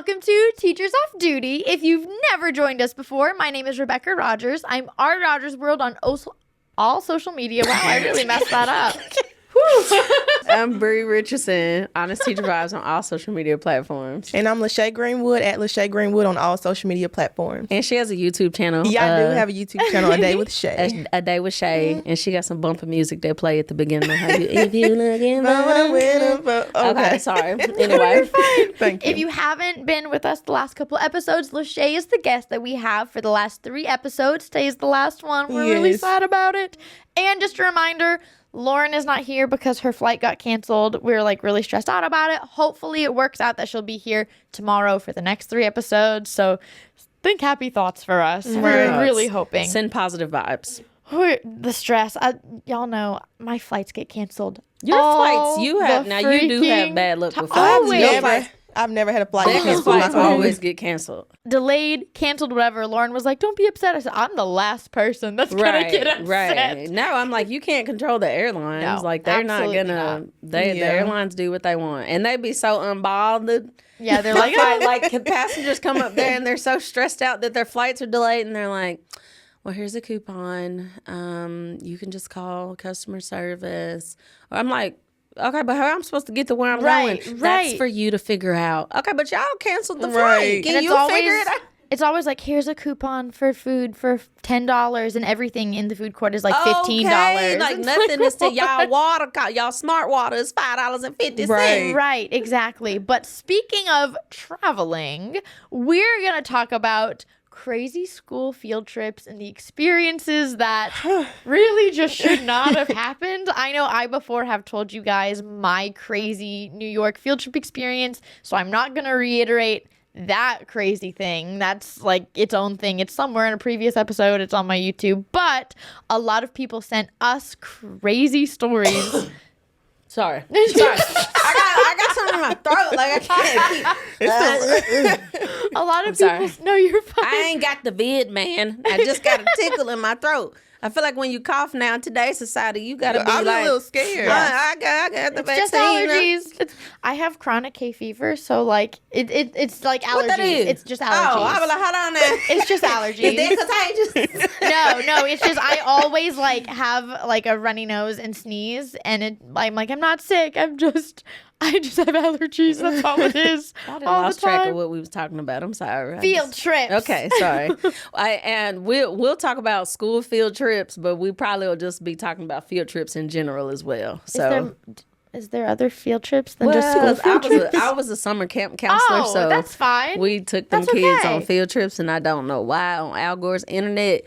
welcome to Teachers Off Duty. If you've never joined us before, my name is Rebecca Rogers. I'm Art Rogers World on all social media. Wow, I really messed that up. I'm Bree Richardson, Honest Teacher Vibes on all social media platforms. And I'm Lashay Greenwood at Lashay Greenwood on all social media platforms. And she has a YouTube channel. Yeah, I do have a YouTube channel, A Day with Shay. A Day with Shay. And she got some bumper music they play at the beginning of how you, if you looking for... Okay, sorry. Anyway. Thank you. If you haven't been with us the last couple episodes, Lashay is the guest that we have for the last 3 episodes. Today is the last one. We're really sad about it. And just a reminder, Lauren is not here because her flight got canceled. We're really stressed out about it. Hopefully it works out that she'll be here tomorrow for the next 3 episodes. So think happy thoughts for us. We're really hoping. Send positive vibes. The stress. Y'all know my flights get canceled. Your flights, you do have bad luck with flights. I've never had a flight Becca's flights always get canceled. Delayed, canceled, whatever. Lauren was like, don't be upset. I said, I'm the last person that's going to get upset. Right. No, I'm like, you can't control the airlines. No, they're not going to, the airlines do what they want. And they be so unbothered. Yeah, they're like, passengers come up there and they're so stressed out that their flights are delayed and they're like, well, here's a coupon. You can just call customer service. Or I'm like, okay, but how am I supposed to get to where I'm going? That's for you to figure out. Okay, but y'all canceled the flight. Can you figure it out? It's always like, here's a coupon for food for $10 and everything in the food court is like $15. Okay, like nothing is to y'all water. Y'all smart water is $5.50. Right, exactly. But speaking of traveling, we're going to talk about crazy school field trips and the experiences that really just should not have happened. I know I before have told you guys my crazy New York field trip experience, so I'm not going to reiterate that crazy thing. That's like its own thing. It's somewhere in a previous episode. It's on my YouTube. But a lot of people sent us crazy stories. Sorry. I got something in my throat. Like I can't keep. A lot of people. No, you're fine. I ain't got the vid, man. I just got a tickle in my throat. I feel like when you cough now in today's society, you gotta be I'm a little scared. I got the vaccine. Just allergies. I have chronic hay fever, so it's like allergies. What that is? It's just allergies. Oh, I was like, hold on now. It's just allergies. Is that contagious? No, it's just I always have a runny nose and sneeze, and I'm like, I'm not sick. I just have allergies. That's all it is. I lost track of what we was talking about. I'm sorry. Field trips. Okay, sorry. And we'll talk about school field trips, but we probably will just be talking about field trips in general as well. So. Is there other field trips than just school field trips? I was a summer camp counselor, so that's fine. We took them kids on field trips, and I don't know why on Al Gore's internet,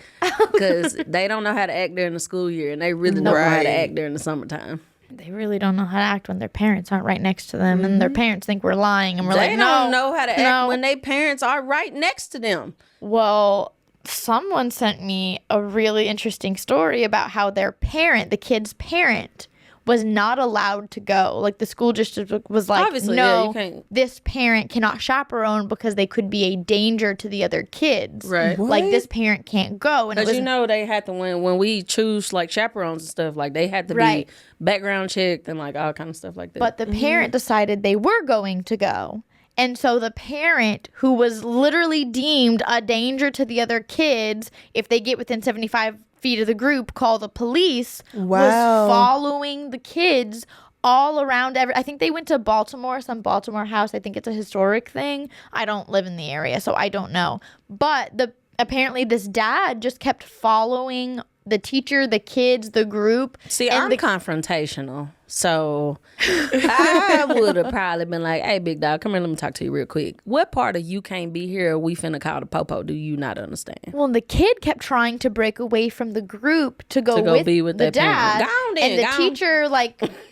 because they don't know how to act during the school year, and they really don't know how to act during the summertime. They really don't know how to act when their parents aren't right next to them, and their parents think we're lying, and we're they don't know how to act when their parents are right next to them. Well, someone sent me a really interesting story about how their parent, the kid's parent, was not allowed to go. Like the school district was like, obviously, no, this parent cannot chaperone because they could be a danger to the other kids. Right. What? Like this parent can't go. Because they had to, when we choose like chaperones and stuff, like they had to be background checked and like all kind of stuff like that. But the parent decided they were going to go. And so the parent, who was literally deemed a danger to the other kids if they get within 75 feet of the group, call the police, was following the kids all around. I think they went to Baltimore, some Baltimore house. I think it's a historic thing. I don't live in the area, so I don't know. But apparently this dad just kept following the teacher, the kids, the group. See, I'm confrontational. So I would have probably been like, hey, big dog, come here, let me talk to you real quick. What part of you can't be here or we finna call the popo do you not understand? Well, the kid kept trying to break away from the group to go be with the dad. And the teacher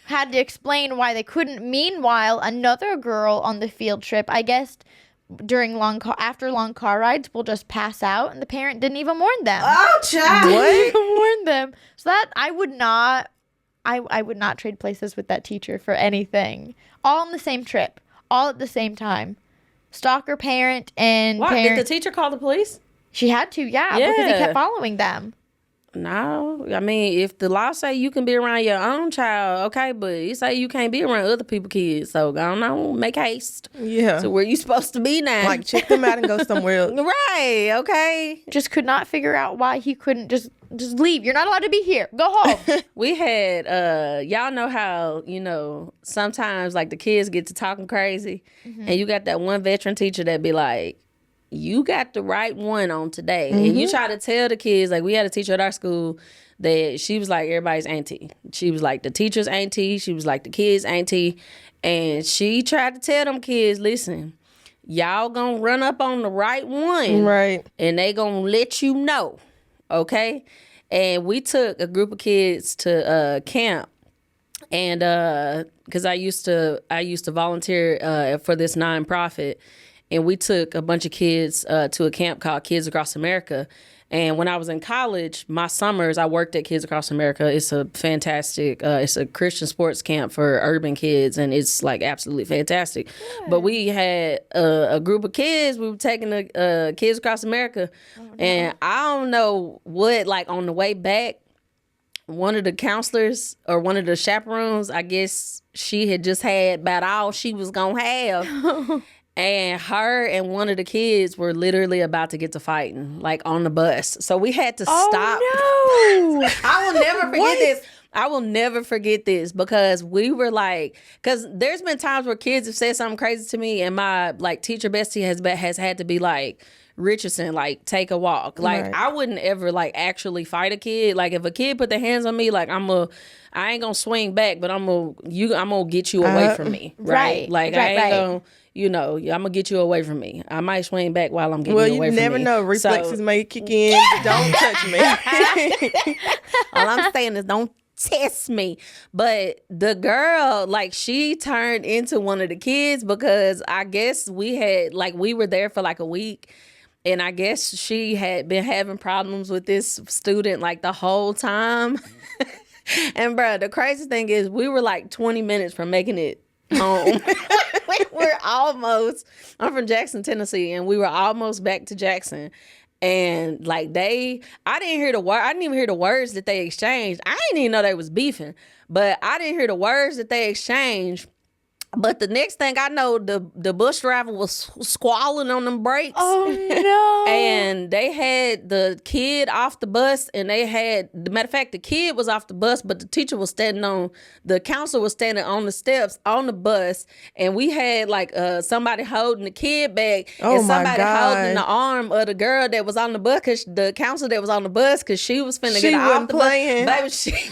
had to explain why they couldn't. Meanwhile, another girl on the field trip, I guess, after long car rides, will just pass out, and the parent didn't even warn them. Oh, child! Didn't even warn them. So that I would not trade places with that teacher for anything. All on the same trip, all at the same time. Stalker parent and What? parent. Did the teacher call the police? She had to, because he kept following them. No, I mean, if the law say you can be around your own child, okay, but it say you can't be around other people's kids. So go on, make haste. Yeah. So where you supposed to be now? Like, check them out and go somewhere else. Right, okay. Just could not figure out why he couldn't just leave. You're not allowed to be here. Go home. We had, y'all know how, sometimes like the kids get to talking crazy and you got that one veteran teacher that be like, you got the right one on today. And you try to tell the kids, like we had a teacher at our school that she was like everybody's auntie. She was like the teacher's auntie. She was like the kids' auntie. And she tried to tell them kids, listen, y'all gonna run up on the right one. Right. And they gonna let you know. Okay? And we took a group of kids to camp. And because I used to volunteer for this nonprofit. And we took a bunch of kids to a camp called Kids Across America. And when I was in college, my summers, I worked at Kids Across America. It's a fantastic, it's a Christian sports camp for urban kids. And it's like absolutely fantastic. Yeah. But we had a group of kids. We were taking the Kids Across America. Oh, no. And I don't know what, like on the way back, one of the counselors or one of the chaperones, I guess she had just had about all she was going to have. And her and one of the kids were literally about to get to fighting, like on the bus. So we had to stop. No. I will never forget this. I will never forget this because we were like, because there's been times where kids have said something crazy to me, and my like teacher bestie has had to be like, Richardson, like take a walk. Like right. I wouldn't ever like actually fight a kid. Like if a kid put their hands on me, like I ain't gonna swing back, but I'm gonna get you away from me. Right. Like I ain't gonna. I'm gonna get you away from me. I might swing back while I'm getting you away from me. Well, you never know. Reflexes may kick in. Don't touch me. All I'm saying is don't test me. But the girl, like, she turned into one of the kids because I guess we were there for like a week. And I guess she had been having problems with this student like the whole time. And bro, the crazy thing is we were like 20 minutes from making it home. I'm from Jackson, Tennessee, and we were almost back to Jackson. And like I didn't even hear the words that they exchanged. I didn't even know they was beefing, but I didn't hear the words that they exchanged. But the next thing I know, the bus driver was squalling on them brakes. Oh, no. And they had the kid off the bus, and the matter of fact, the kid was off the bus, but the teacher was the counselor was standing on the steps on the bus, and we had like somebody holding the kid back, and somebody holding the arm of the girl that was on the bus, because the counselor that was on the bus, because she was finna get off the playing. Bus. Baby, she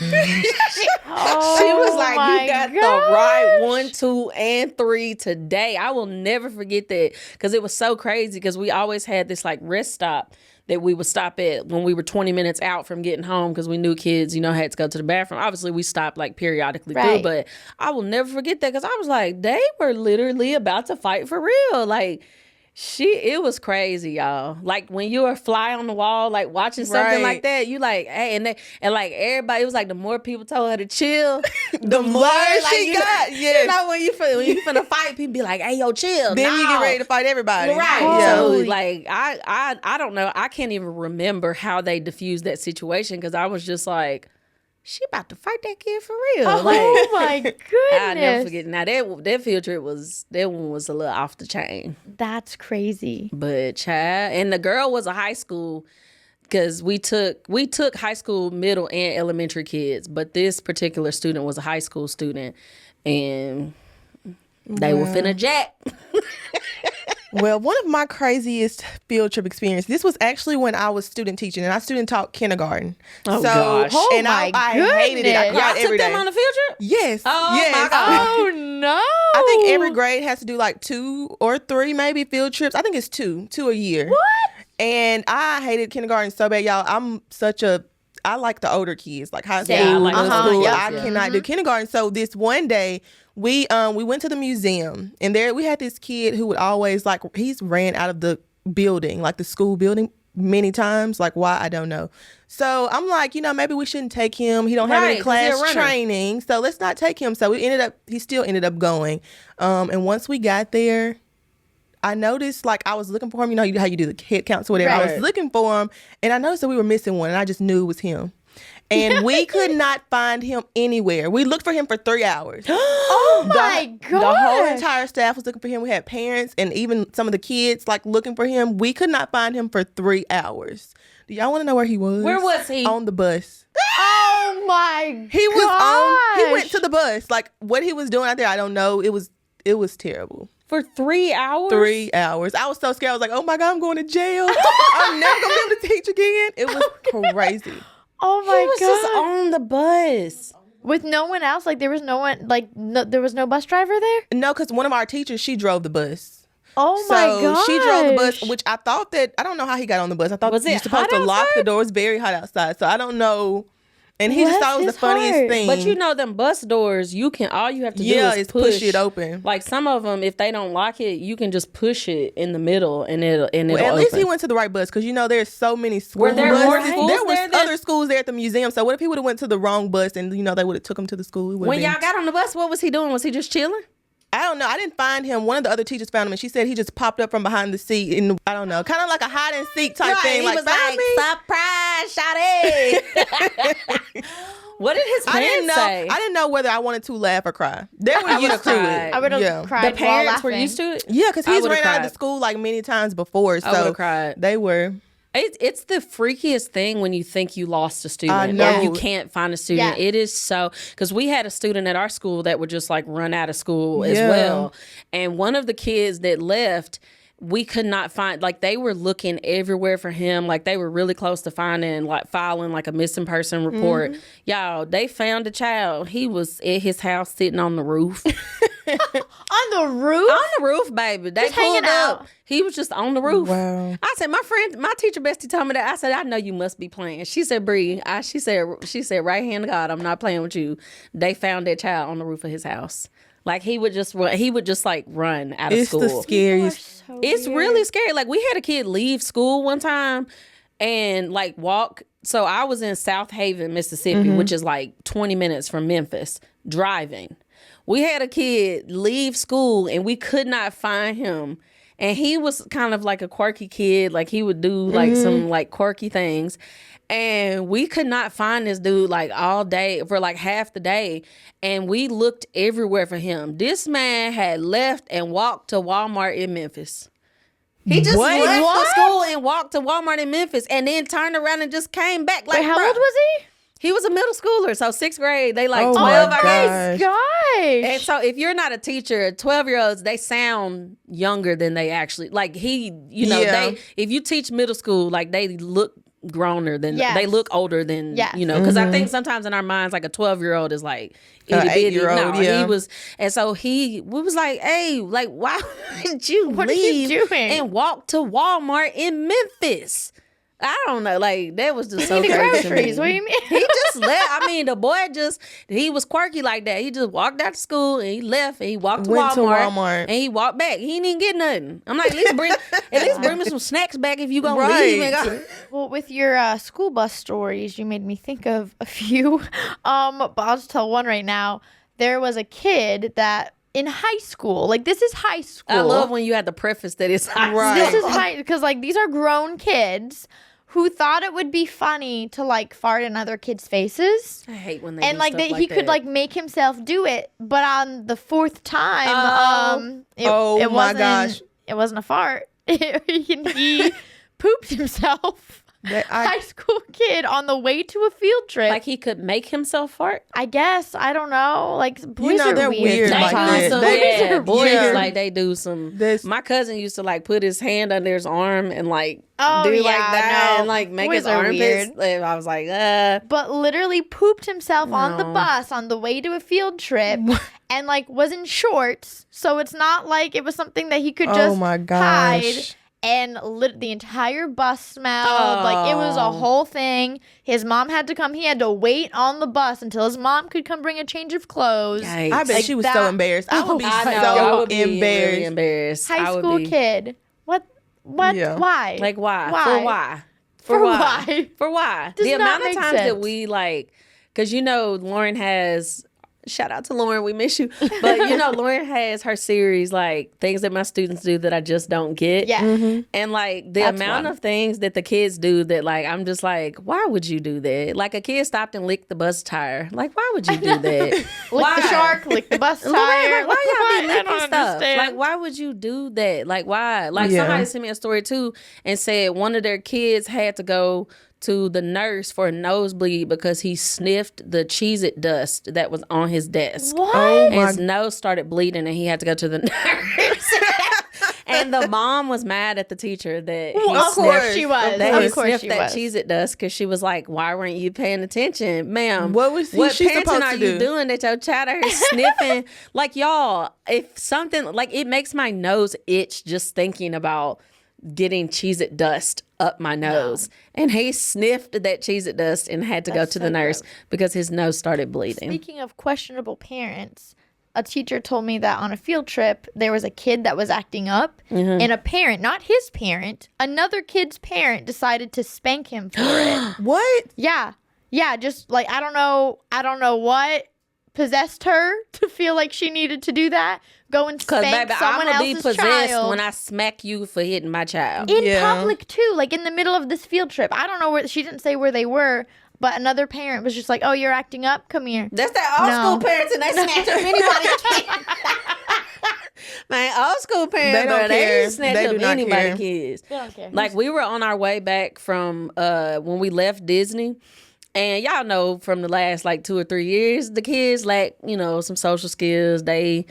was like, you got the right 1, 2, and 3 today. I will never forget that because it was so crazy because we always had this like rest stop that we would stop at when we were 20 minutes out from getting home because we knew kids, had to go to the bathroom. Obviously, we stopped like periodically through, but I will never forget that because I was like, they were literally about to fight for real. Like, it was crazy, y'all. Like when you were fly on the wall, like watching something like that, you like, hey, and like everybody, it was like the more people told her to chill, the more like, she got. Yeah, when you finna fight, people be like, hey, yo, chill. Then you get ready to fight everybody, right? Yeah. So like, I don't know. I can't even remember how they diffused that situation because I was just like, she about to fight that kid for real. Oh my goodness. I'll never forget. Now that field trip was a little off the chain. That's crazy. But child, and the girl was a high school because we took high school, middle, and elementary kids. But this particular student was a high school student, and they were finna jack. Well, one of my craziest field trip experience, this was actually when I was student teaching, and I student taught kindergarten. Oh, gosh. Oh, and my I goodness. hated it. I cried Y'all every took them day. on a field trip? Yes. Oh, yes. my God. Oh, no. I think every grade has to do like 2 or 3 maybe field trips. I think it's 2 a year. What? And I hated kindergarten so bad, y'all. I like the older kids, like high school, Yeah, I like middle those school. kids, I cannot do kindergarten. So this one day, we went to the museum, and there we had this kid who would always he's ran out of the building, like the school building, many times. Like why, I don't know. So I'm like, maybe we shouldn't take him. He don't have any class training, so let's not take him. So he still ended up going. And once we got there, I noticed, like, I was looking for him. You know how you do the head counts or whatever. I Right. was looking for him, and I noticed that we were missing one, and I just knew it was him. And we could not find him anywhere. We looked for him for 3 hours. Oh my The whole god! entire staff was looking for him. We had parents and even some of the kids like looking for him. We could not find him for 3 hours. Do y'all want to know where he was? Where was he? On the bus. Oh my! He was on. He went gosh. to the bus. Like what he was doing out there, I don't know. It was terrible. For 3 hours? 3 hours. I was so scared. I was like, oh my God, I'm going to jail. I'm never gonna be able to teach again. It was crazy. Oh He my was god! just on the bus. With no one else, like there was no one, like there was no bus driver there. No, because one of our teachers, she drove the bus. Oh So my god! she drove the bus, which I thought that I don't know how he got on the bus. I thought Was you're it supposed hot to lock the outside? doors. Very hot outside, so I don't know. And he just Bless thought it was his the funniest heart. thing. But you know them bus doors, all you have to do is push it open. Like some of them, if they don't lock it, you can just push it in the middle and it'll Well, at least open. he went to the right bus because you know there's so many schools. Were there more schools There was there than- other schools there at the museum. So what if he would have went to the wrong bus and you know they would have took him to the school? It would've When been- y'all got on the bus, what was he doing? Was he just chilling? I don't know. I didn't find him. One of the other teachers found him, and she said he just popped up from behind the seat. And I don't know, kind of like a hide and seek type thing. He Like, was "Find me." surprise, shawty. What did his I didn't parents know. say? I didn't know whether I wanted to laugh or cry. They were would've used to cried. it. I would have Yeah. cried. The while parents were laughing. used to it? Yeah, because I he's would've ran out of cried. the school like many times before. So would've cried. they were. It's the freakiest thing when you think you lost a student I know. or you can't find a student. Yeah. It is so, because we had a student at our school that would just like run out of school as Yeah. well. And one of the kids that left, we could not find, like they were looking everywhere for him. Like they were really close to finding, like filing like a missing person report. Y'all, they found a child. He was at his house sitting on the roof. On the roof. On the roof, baby. They Just hanging pulled up. out. He was just on the roof. Wow. I said, my teacher bestie told me that. I said, I know you must be playing. She said, Bree, she said, right hand to God, I'm not playing with you. They found that child on the roof of his house. Like he would just like run out of It's school. the scariest. It's really scary. Like we had a kid leave school one time and like walk. So I was in South Haven, Mississippi, which is like 20 minutes from Memphis, driving. We had a kid leave school and we could not find him. And he was kind of like a quirky kid. Like he would do like some like quirky things. And we could not find this dude like all day for like half the day. And we looked everywhere for him. This man had left and walked to Walmart in Memphis. He just What? left What? for school and walked to Walmart in Memphis and then turned around and just came back. Like, Wait, how bruh, old was he? He was a middle schooler. So 6th grade, they like Oh 12, my I guess. gosh. Gosh. And so if you're not a teacher, 12-year-olds, they sound younger than they actually, like Yeah. if you teach middle school, like they look growner than, Yes. they look older than, Yes. because I think sometimes in our minds, like a 12-year-old is like, itty bitty. 8-year-old, No, yeah. he was, and so we was like, hey, like, why did you What are you leave doing? and walk to Walmart in Memphis? I don't know. Like, that was just so The crazy to me. groceries. What do you mean? He just left. I mean, the boy he was quirky like that. He just walked out to school and he left and he walked to Went Walmart, to Walmart. and he walked back. He didn't even get nothing. I'm like, at least bring me some snacks back if you gonna Right. leave. And go. Well, with your school bus stories, you made me think of a few. But I'll just tell one right now. There was a kid that in high school, like this is high school. I love when you had to preface that it's high Right. This is high because like these are grown kids who thought it would be funny to like fart in other kids' faces. I hate when they And do like stuff he could that. like make himself do it, but on the fourth time, Oh my wasn't, gosh. it wasn't a fart. He pooped himself. High school kid on the way to a field trip. like he could make himself fart. I guess I don't know. Like boys know, are they're weird They like sometimes. that. do some, They- yeah, boys yeah. like they do some. This- My cousin used to like put his hand under his arm and like Oh, do yeah, like that no. and like make Boys his are armpits. weird. And I was like, But literally pooped himself on the No. bus on the way to a field trip, and like was in shorts. So it's not like it was something that he could Oh just my hide. gosh. And the entire bus smelled like it was a Oh. whole thing. His mom had to come. He had to wait on the bus until his mom could come bring a change of clothes. Yikes. I bet Like she was that- so embarrassed. I would be I know, I so would be embarrassed. really embarrassed. High I would school be- kid. What? Yeah. Why? Like why? Why? For why? For why? For why? Does The not amount of make times that sense. we like, because Lauren has Shout out to Lauren, we miss you. But Lauren has her series like things that my students do that I just don't get. Yeah. And like the That's amount one. of things that the kids do that like I'm just like, why would you do that? Like a kid stopped and licked the bus tire. Like, why would you do that? Lick the shark, lick the bus tire. Like, why y'all be I licking don't stuff? understand. Like, why would you do that? Like, why? Like, Yeah. somebody sent me a story too and said one of their kids had to go to the nurse for a nosebleed because he sniffed the Cheez-It dust that was on his desk. What? Oh And my. his nose started bleeding and he had to go to the nurse. And the mom was mad at the teacher that he Of course sniffed, she was. that he Of course sniffed she that was. Cheez-It dust because she was like, why weren't you paying attention? Ma'am, What was she parenting supposed are to you do? doing that your child out here sniffing? Like, y'all, if something, like, it makes my nose itch just thinking about getting Cheez-It dust up my nose. And he sniffed that Cheez-It dust and had to go That's to so the nurse gross. because his nose started bleeding. Speaking of questionable parents, a teacher told me that on a field trip, there was a kid that was acting up, and a parent, not his parent, another kid's parent decided to spank him for it. What? Yeah. Yeah, just like I don't know what possessed her to feel like she needed to do that. Go and Because, spank baby, someone I'm going to be else's possessed child. when I smack you for hitting my child. In Yeah. public too, like in the middle of this field trip. I don't know where, she didn't say where they were, but another parent was just like, "Oh, you're acting up. Come here." That's that old No. school parents, and they snatch up anybody can. Man, old school parents, They don't bro, they care. snatch They up do not anybody care. kids. They don't care. Like, we were on our way back from when we left Disney. And y'all know from the last like 2 or 3 years, the kids lack, some social skills. They,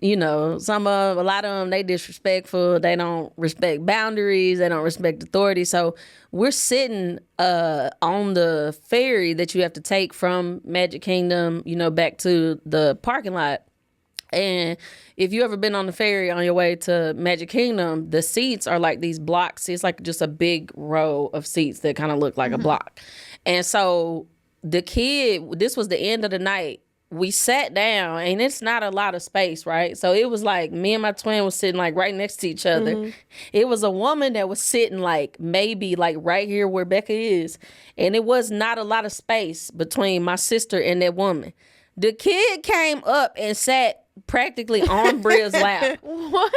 a lot of them, they disrespectful. They don't respect boundaries. They don't respect authority. So we're sitting on the ferry that you have to take from Magic Kingdom, back to the parking lot. And if you ever been on the ferry on your way to Magic Kingdom, the seats are like these blocks. It's like just a big row of seats that kind of look like a block. And so the kid, this was the end of the night. We sat down and it's not a lot of space, right? So it was like me and my twin was sitting like right next to each other. It was a woman that was sitting like maybe like right here where Becca is. And it was not a lot of space between my sister and that woman. The kid came up and sat practically on Bria's lap. What?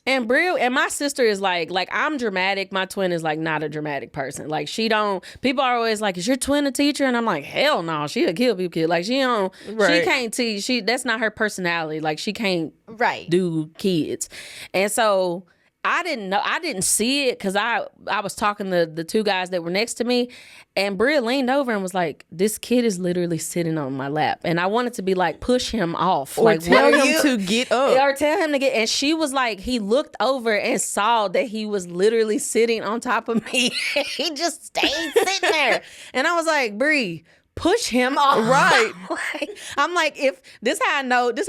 And Bria and my sister is like I'm dramatic. My twin is like not a dramatic person. Like people are always like, is your twin a teacher? And I'm like, hell no, she'll kill people kid. Like she Right. can't teach. That's not her personality. Like she can't Right. do kids. And so I didn't see it because I was talking to the two guys that were next to me, and Bria leaned over and was like, this kid is literally sitting on my lap. And I wanted to be like, push him off. Or like, tell what are him you- to get up. or tell him to get. And she was like, he looked over and saw that he was literally sitting on top of me. He just stayed sitting there. And I was like, Bree, push him off. Right. I'm like, if this how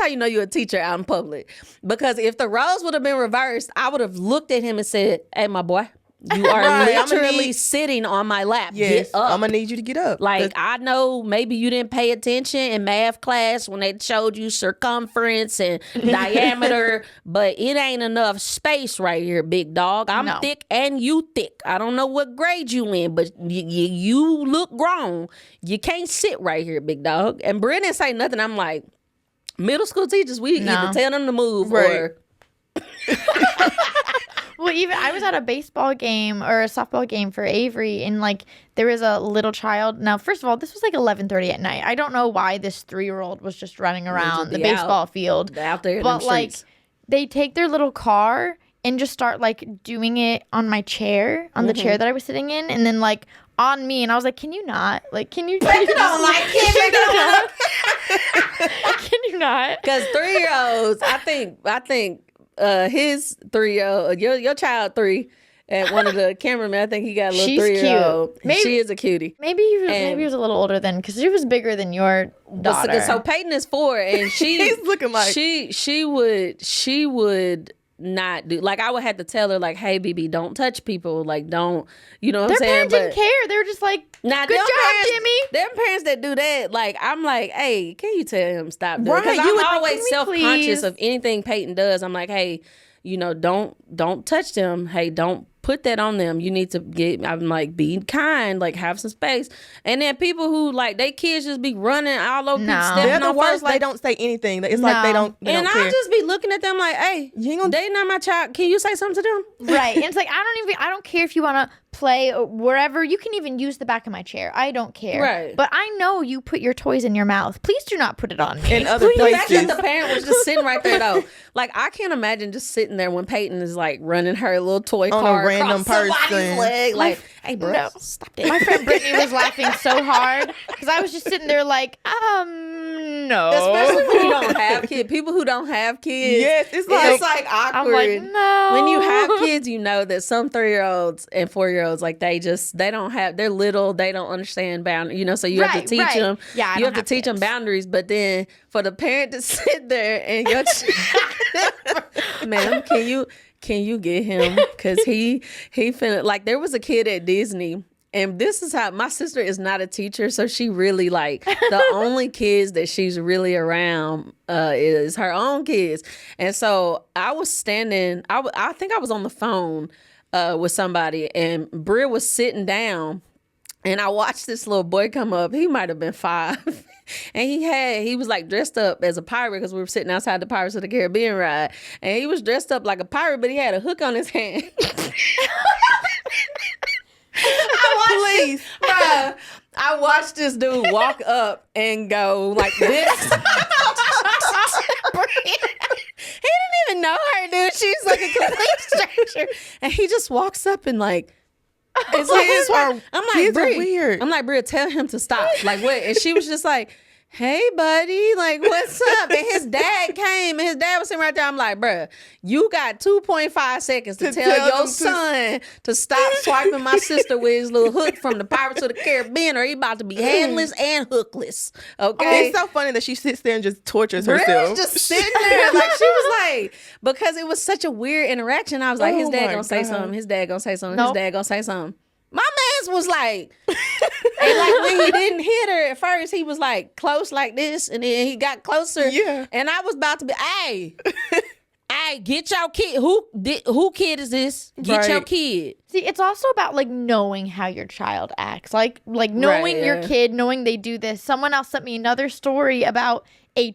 you know you're a teacher out in public. Because if the roles would have been reversed, I would have looked at him and said, hey, my boy, you are Right, I'ma literally need- sitting on my lap. Yes, Get up. I'm gonna need you to get up. Like, I know maybe you didn't pay attention in math class when they showed you circumference and diameter, but it ain't enough space right here, big dog. I'm No. thick and you thick. I don't know what grade you in, but you look grown. You can't sit right here, big dog. And Bria didn't say nothing. I'm like, middle school teachers, we No. either tell them to move Right. or... Well, even I was at a baseball game or a softball game for Avery, and like there was a little child. Now, first of all, this was like 11:30 at night. I don't know why this 3-year-old was just running around the be baseball out- field. out there in But them like streets. they take their little car and just start like doing it on my chair, on the chair that I was sitting in, and then like on me, and I was like, "Can you not? Like, can you? Can you not? Can you not?" Because 3-year-olds, I think his 3-year-old, your child 3, and one of the cameramen, I think he got a little She's 3-year-old. cute. Maybe- She is a cutie. Maybe he was a little older then, because she was bigger than your daughter. So Peyton is 4, and she He's looking like- she would not do, like, I would have to tell her like, hey, BB, don't touch people, like, don't, you know what Their I'm saying? parents didn't care. They were just like, Now, "Good them job, parents, Jimmy." Them parents that do that, like, I'm like, hey, can you tell him stop doing? Right, Because you I'm would- always "Can we self-conscious please?" of anything Peyton does. I'm like, hey, don't touch them. Hey, don't put that on them. You need to I'm like, be kind, like have some space. And then people who like they kids just be running all over, stepping they're the on worst. folks, like, They don't say anything. It's like they don't and care. I just be looking at them like, hey, they not my child. Can you say something to them? Right. And it's like, I don't care if you want to play wherever. You can even use the back of my chair. I don't care. Right. But I know you put your toys in your mouth. Please do not put it on me. In other Imagine places. if the parent was just sitting right there though. Like I can't imagine just sitting there when Peyton is like running her little toy On a car random across somebody's person. leg. Like, hey bro, No. stop that. My friend Brittany was laughing so hard because I was just sitting there like, no. Especially when you don't have kids. People who don't have kids. Yes, it's like awkward. I'm like, no. When you have kids, you know that some 3-year-olds and 4-year-olds, like they don't have, they're little, they don't understand boundaries, so you have to teach them. Yeah, you have to teach them boundaries, but then for the parent to sit there and your ma'am, can you get him? Because he finna, like there was a kid at Disney. And this is how my sister is not a teacher, so she really like the only kids that she's really around is her own kids. And so I was standing, I think I was on the phone with somebody, and Bria was sitting down, and I watched this little boy come up. He might have been 5. And he was like dressed up as a pirate because we were sitting outside the Pirates of the Caribbean ride. And he was dressed up like a pirate, but he had a hook on his hand. I watched this dude walk up and go like this. He didn't even know her, dude. She's like a complete stranger. And he just walks up and like, it's like, I'm like, kids are Brie. weird. I'm like, Bria, tell him to stop. Like, what? And she was just like, hey, buddy, like, what's up? And his dad came, and his dad was sitting right there. I'm like, bruh, you got 2.5 seconds to tell your son to stop swiping my sister with his little hook from the Pirates of the Caribbean, or he about to be handless and hookless. Okay? It's so funny that she sits there and just tortures Bria's herself. just sitting there. Like, she was like, because it was such a weird interaction. I was like, his Oh dad my gonna say God. something. His dad gonna say something. Nope. His dad gonna say something. My man's was like, and like when he didn't hit her at first, he was like close like this, and then he got closer. Yeah. And I was about to be, hey, get your kid. Who kid is this? Get your Right. kid. See, it's also about like knowing how your child acts, like knowing Right, your yeah. kid, knowing they do this. Someone else sent me another story about a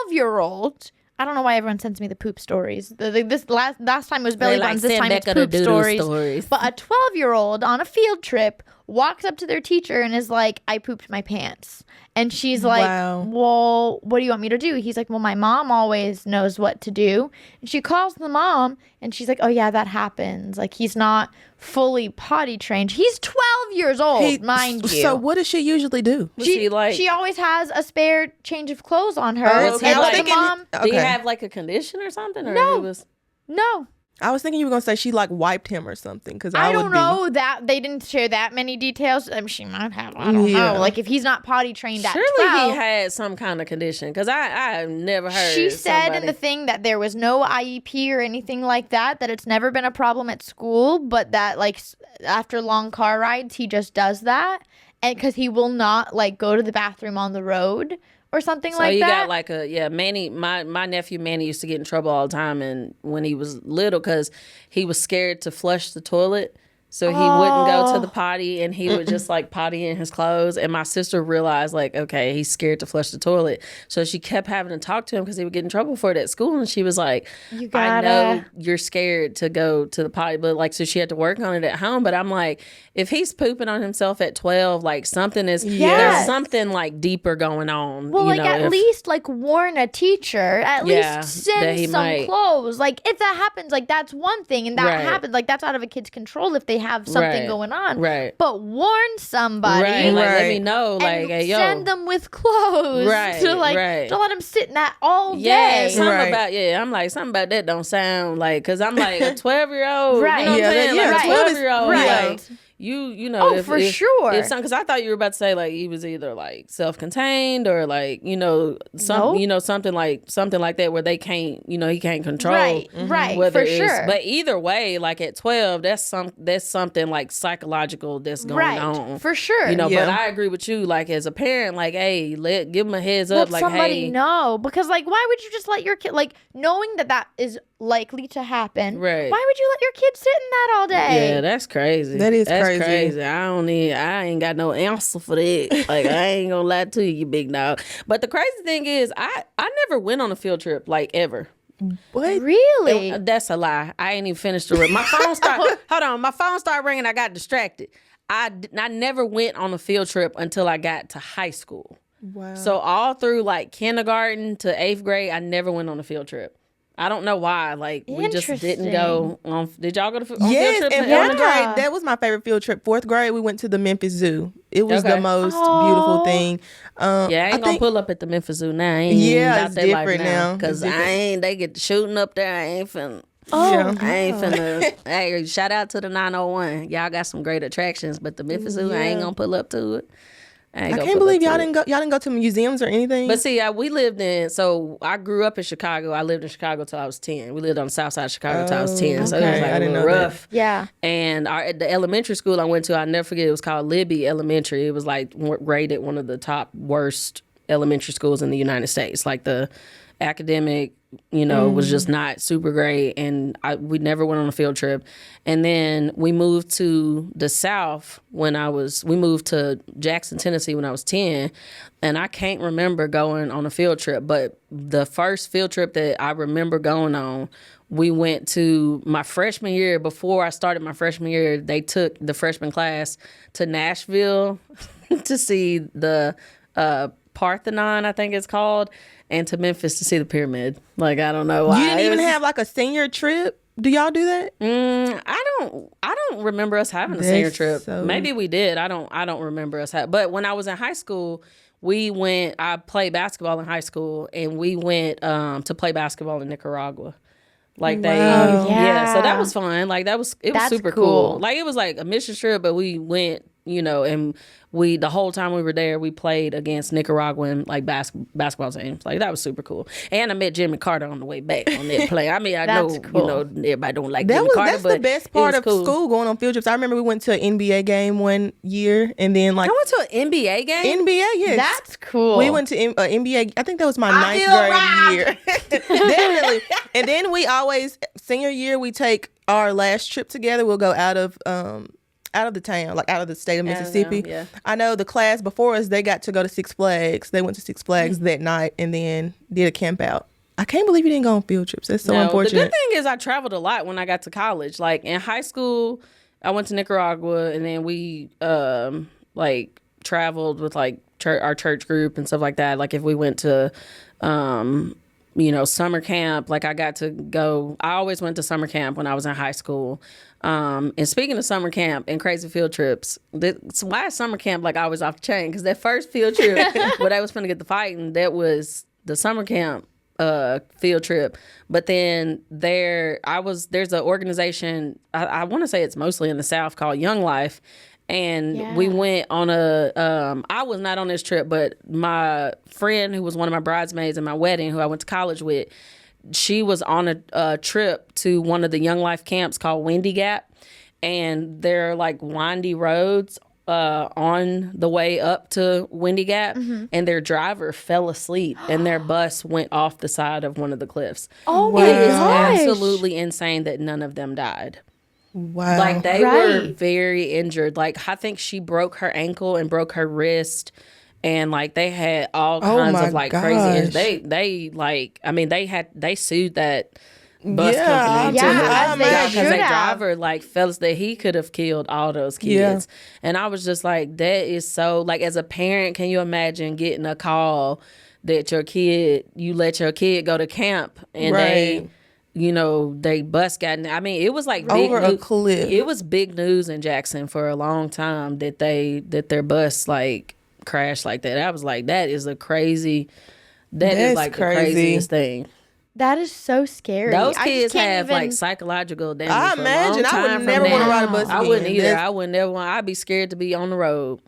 12-year-old. I don't know why everyone sends me the poop stories. This last time was belly They like buttons. This send time it's Becca the poop doodle stories. But a 12-year-old on a field trip walks up to their teacher and is like, "I pooped my pants." And she's like, Wow. "Well, what do you want me to do?" He's like, "Well, my mom always knows what to do." And she calls the mom and she's like, "Oh yeah, that happens. Like he's not fully potty trained. He's 12 years old, mind you." So what does she usually do? Was he like, She always has a spare change of clothes on her. Oh, okay. And I was the thinking- mom, did he Okay. have like a condition or something? Or No. he was, no. I was thinking you were gonna say she like wiped him or something because I would don't know that they didn't share that many details. She might have. I don't Yeah. know. Like if he's not potty trained at surely 12. he had some kind of condition, because I've never heard. She said in somebody- the thing that there was no IEP or anything like that, that it's never been a problem at school, but that like after long car rides, he just does that. And because he will not like go to the bathroom on the road or something So like you that. got like Manny, my nephew Manny used to get in trouble all the time, and when he was little, because he was scared to flush the toilet. So he wouldn't go to the potty, and he would just like potty in his clothes. And my sister realized like, okay, he's scared to flush the toilet. So she kept having to talk to him because he would get in trouble for it at school. And she was like, You I know gotta- you're scared to go to the potty, but like, so she had to work on it at home. But I'm like, if he's pooping on himself at 12, like something is, Yes. there's something like deeper going on. Well, you like know, at if- least like warn a teacher. At Yeah, least that he send some might. clothes. Like if that happens, like that's one thing, and that Right. happens, like that's out of a kid's control if they have something Right. going on. Right. But warn somebody. Right, like let me Right. know, like, And hey, yo, send them with clothes. Right, To like, right. don't let them sit in that all yeah, day. something Right. about I'm like something about that don't sound like, because I'm like a 12-year-old, Right. You know what Yeah, I'm saying? that- Like yeah, a 12 is 12-year-old, right. like you know, Oh, for sure. If some, because I thought you were about to say like he was either like self-contained or like Nope. something like that where they can't he can't control Right, right, whether for it's, sure. but either way, like at 12, that's something like psychological that's going Right, on for sure. But Yeah. I agree with you, like as a parent, like hey, give them a heads up, Let like somebody hey, know, because like why would you just let your kid, like knowing that is likely to happen. Right. Why would you let your kid sit in that all day? Yeah, that's crazy. That's crazy. I ain't got no answer for that. Like, I ain't gonna lie to you, big dog. But the crazy thing is, I never went on a field trip, like, ever. What? Really? That's a lie. I ain't even finished the My phone started. Hold on, my phone started ringing. I got distracted. I never went on a field trip until I got to high school. Wow. So all through like kindergarten to 8th grade, I never went on a field trip. I don't know why. Like, we just didn't go on. Did y'all go to on Yes, field trips? in 4th grade, that was my favorite field trip. 4th grade, we went to the Memphis Zoo. It was the most beautiful thing. Yeah, I ain't gonna pull up at the Memphis Zoo now. I ain't about it's that life different now. Because they get shooting up there. I ain't finna. Yeah. I ain't finna. Hey, shout out to the 901. Y'all got some great attractions, but the Memphis Zoo, I ain't gonna pull up to it. I can't believe y'all didn't go. Y'all didn't go to museums or anything. But see, we lived in. So I grew up in Chicago. I lived in Chicago till I was 10. We lived on the south side of Chicago till I was 10. So it was like a little rough. Yeah. And the elementary school I went to, I'll never forget. It was called Libby Elementary. It was like rated one of the top worst elementary schools in the United States. Like the academic, was just not super great, and we never went on a field trip. And then we moved to the South we moved to Jackson, Tennessee when I was 10, and I can't remember going on a field trip, but the first field trip that I remember going on, we went to my freshman year. Before I started my freshman year, they took the freshman class to Nashville to see the Parthenon, I think it's called, and to Memphis to see the pyramid. Like, I don't know why. You didn't even have like a senior trip? Do y'all do that? I don't remember us having a senior trip. Maybe we did. I don't remember us but when I was in high school, I played basketball in high school, and we went to play basketball in Nicaragua. Like so that was fun. Like it was super cool. Like, it was like a mission trip, but we went, and the whole time we were there, we played against Nicaraguan like basketball teams. Like, that was super cool. And I met Jimmy Carter on the way back on that play. I mean, I know everybody don't like Jimmy Carter, that's but the best part of school, going on field trips. I remember we went to an NBA game one year, and then like I went to an NBA game. NBA, yes, That's cool. We went to NBA. I think that was my 9th grade year. Definitely. And then we always, senior year, we take our last trip together. We'll go out of the town, like out of the state of Mississippi. Yeah. I know the class before us, they got to go to Six Flags. They went to Six Flags that night and then did a camp out. I can't believe you didn't go on field trips. That's so unfortunate. The good thing is I traveled a lot when I got to college. Like, in high school, I went to Nicaragua, and then we traveled with like our church group and stuff like that. Like, if we went to summer camp, like I got to go. I always went to summer camp when I was in high school. And speaking of summer camp and crazy field trips, why is summer camp like always off the chain? Because that first field trip where I was finna get the fighting, that was the summer camp field trip. But then there's an organization, I want to say it's mostly in the South, called Young Life. And we went on I was not on this trip, but my friend who was one of my bridesmaids in my wedding, who I went to college with, she was on a trip to one of the Young Life camps called Windy Gap. And they're like windy roads on the way up to Windy Gap. Mm-hmm. And their driver fell asleep, and their bus went off the side of one of the cliffs. Oh my gosh. It is gosh. absolutely insane that none of them died. Wow. Like, they were very injured. Like, I think she broke her ankle and broke her wrist, and like they had all kinds of like crazy. They sued that bus company because their driver like felt that he could have killed all those kids. And I was just like, that is so, like, as a parent, can you imagine getting a call that you let your kid go to camp and they bus got in. I mean, it was like big over a cliff. It was big news in Jackson for a long time that their bus like crashed like that. I was like, that is the craziest thing. That is so scary. Those kids have like psychological damage. I imagine I would never want to ride a bus again. I wouldn't either. I would never want. I'd be scared to be on the road.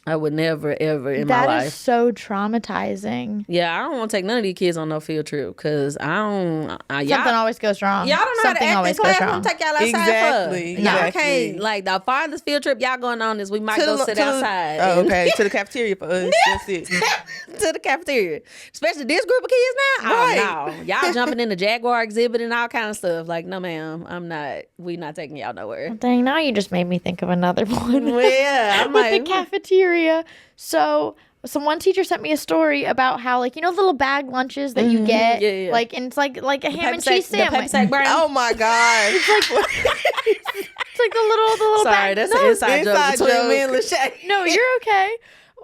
I would never, ever in That my is life. so traumatizing. Yeah, I don't want to take none of these kids on no field trip because I don't. Something y'all, always goes wrong. y'all don't know Something how to act in always class. goes I'm wrong. gonna take y'all outside Exactly, for. Y'all exactly. can't, like, the farthest field trip y'all going on is we might go sit outside. Oh, okay, to the cafeteria for us. That's it. To the cafeteria. Especially this group of kids now. Right. Oh, no. Y'all jumping in the Jaguar exhibit and all kind of stuff. Like, no, ma'am. We not taking y'all nowhere. Dang, now you just made me think of another one. Well, yeah. I'm With like, the cafeteria. So one teacher sent me a story about how, like, you know, the little bag lunches that you get, yeah. like, and it's like a ham and Pepsi cheese sack- the sandwich. Pepsi sack brand. Oh my god. It's like the little Sorry, bag. that's No, an inside joke inside between joke. me and Lashay. no, you're okay.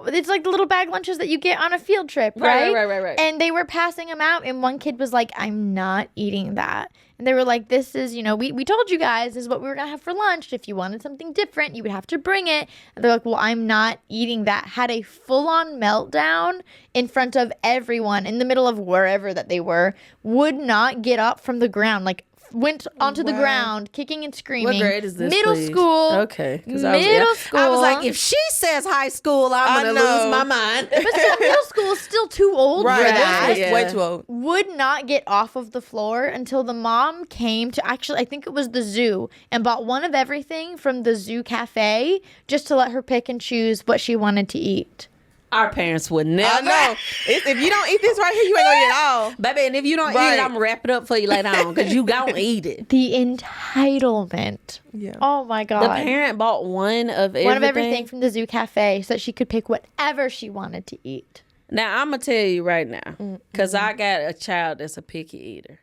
It's like the little bag lunches that you get on a field trip, right? Right. And they were passing them out, and one kid was like, "I'm not eating that." And they were like, "This is, you know, we told you guys this is what we were gonna have for lunch. If you wanted something different, you would have to bring it." And they're like, "Well, I'm not eating that." Had a full-on meltdown in front of everyone in the middle of wherever that they were. Would not get up from the ground, like went onto the Wow. ground, kicking and screaming. What grade is this? Middle please? school. Okay. 'Cause Middle school. I was like, if she says high school, I'm going to know. lose my mind. But still, middle school is still too old Right. for that. That's Yeah. way too old. Would not get off of the floor until the mom came to, actually, I think it was the zoo, and bought one of everything from the zoo cafe just to let her pick and choose what she wanted to eat. Our parents would I never. know. If you don't eat this right here, you ain't gonna eat it all. Baby, and if you don't eat Right. it, I'm going to wrap it up for you later on because you going to eat it. The entitlement. Yeah. Oh my God. The parent bought one of everything. One of everything from the zoo cafe so that she could pick whatever she wanted to eat. Now, I'm going to tell you right now, because I got a child that's a picky eater.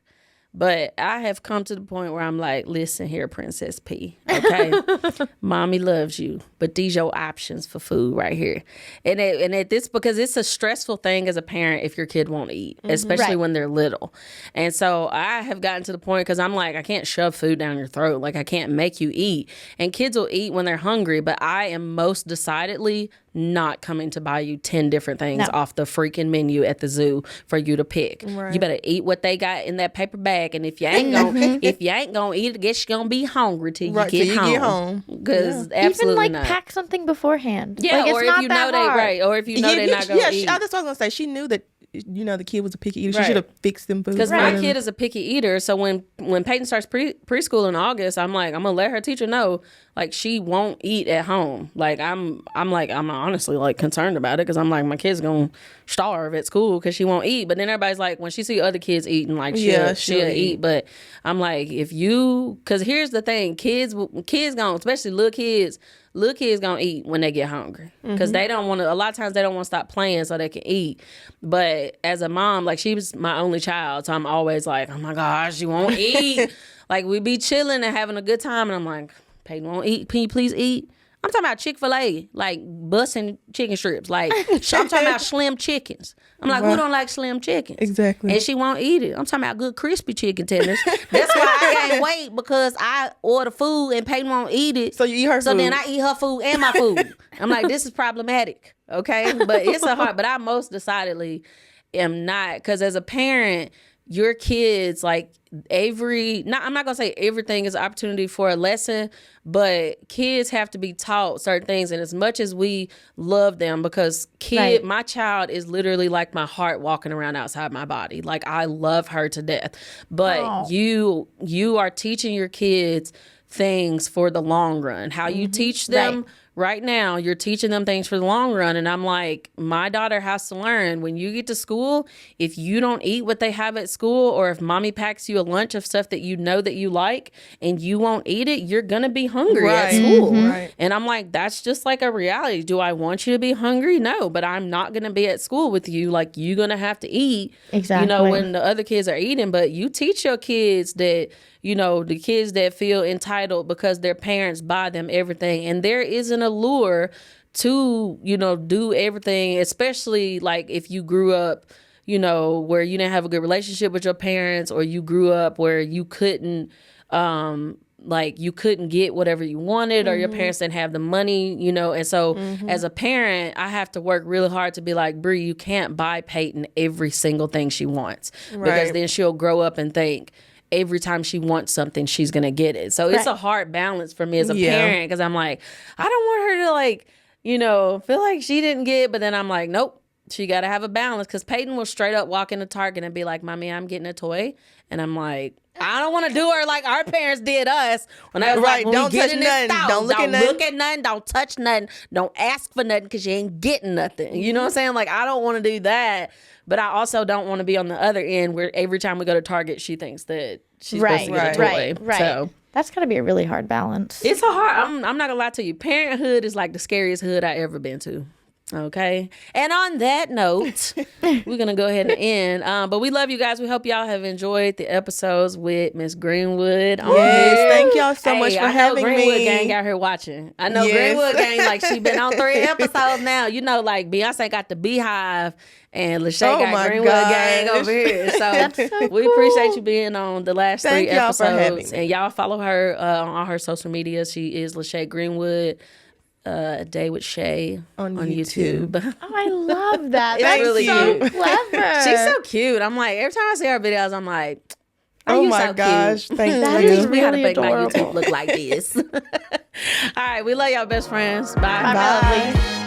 But I have come to the point where I'm like, listen here, Princess P, okay? Mommy loves you, but these your options for food right here. And at this, because it's a stressful thing as a parent if your kid won't eat, especially Right. when they're little. And so I have gotten to the point, because I'm like, I can't shove food down your throat. Like, I can't make you eat. And kids will eat when they're hungry, but I am most decidedly not coming to buy you 10 different things No. off the freaking menu at the zoo for you to pick. Right. You better eat what they got in that paper bag, and if you ain't gonna eat it, I guess you're gonna be hungry till you Right, get till you home. get home. Because absolutely Even like not. pack something beforehand. Yeah, like, it's or if not you that know they hard. right, or if you know they're not gonna eat. that's what I was gonna say. She knew that, you know, the kid was a picky eater. Right. She should have fixed them food. Because for my them. kid is a picky eater, so when Peyton starts preschool in August, I'm like, I'm gonna let her teacher know, like, she won't eat at home. Like, I'm honestly like concerned about it, because I'm like, my kid's gonna starve at school because she won't eat. But then everybody's like, when she see other kids eating, like, she'll eat. But I'm like, because here's the thing, kids gonna, especially little kids gonna eat when they get hungry, because they don't want to, a lot of times they don't want to stop playing so they can eat. But as a mom, like, she was my only child, so I'm always like, oh my gosh, you won't eat. Like, we be chilling and having a good time, and I'm like, Peyton won't eat, can you please eat? I'm talking about Chick-fil-A, like busting chicken strips. Like, I'm talking about slim chickens. I'm like, who don't like slim chickens? Exactly. And she won't eat it. I'm talking about good crispy chicken tenders. That's why I gain weight, because I order food and Peyton won't eat it. So you eat her So food. then I eat her food and my food. I'm like, this is problematic, okay? But it's a hard, but I most decidedly am not, because as a parent, your kids, like, I'm not gonna say everything is an opportunity for a lesson, but kids have to be taught certain things. And as much as we love them, because Right. my child is literally like my heart walking around outside my body. Like, I love her to death. But Aw. you are teaching your kids things for the long run. How you teach them right now, you're teaching them things for the long run. And I'm like, my daughter has to learn, when you get to school, if you don't eat what they have at school, or if mommy packs you a lunch of stuff that you know that you like and you won't eat it, you're gonna be hungry at Right. school. Right. And I'm like, that's just like a reality. Do I want you to be hungry? No, but I'm not gonna be at school with you. Like, you're gonna have to eat, Exactly. you know, when the other kids are eating. But you teach your kids that, you know, the kids that feel entitled because their parents buy them everything. And there is an allure to, you know, do everything, especially like if you grew up, you know, where you didn't have a good relationship with your parents, or you grew up where you couldn't, you couldn't get whatever you wanted, or your parents didn't have the money, you know. And so as a parent, I have to work really hard to be like, Bree, you can't buy Peyton every single thing she wants, because Right. then she'll grow up and think, every time she wants something, she's going to get it. So it's Right. a hard balance for me as a Yeah. parent, because I'm like, I don't want her to, like, feel like she didn't get, but then I'm like, nope. She got to have a balance, because Peyton will straight up walk into Target and be like, Mommy, I'm getting a toy. And I'm like, I don't want to do her like our parents did us. When I was Right, like, don't touch nothing. Don't look at nothing. Look at nothing. Don't touch nothing. Don't ask for nothing, because you ain't getting nothing. You know what I'm saying? Like, I don't want to do that. But I also don't want to be on the other end where every time we go to Target, she thinks that she's supposed to get a toy. Right. So That's got to be a really hard balance. it's a hard, I'm not going to lie to you. Parenthood is like the scariest hood I ever been to. Okay. And on that note, we're going to go ahead and end. But we love you guys. We hope y'all have enjoyed the episodes with Miss Greenwood. Yes, thank y'all so much for having Greenwood me. Gang out here watching. I know Yes. Greenwood Gang, like, she been on 3 episodes now. Like Beyonce got the Beehive and Lashay got Greenwood Gang over here. So, we appreciate you being on the last Thank 3 y'all for having episodes. me. And y'all follow her on all her social media. She is Lashay Greenwood. A Day with Shay on YouTube. Oh, I love that. It's That's really so cute. clever. She's so cute. I'm like, every time I see her videos, I'm like, Oh you my so gosh, cute. thank That you. is We gotta really make my adorable. YouTube look like this. All right, we love y'all, best friends. Bye. Bye, my lovely.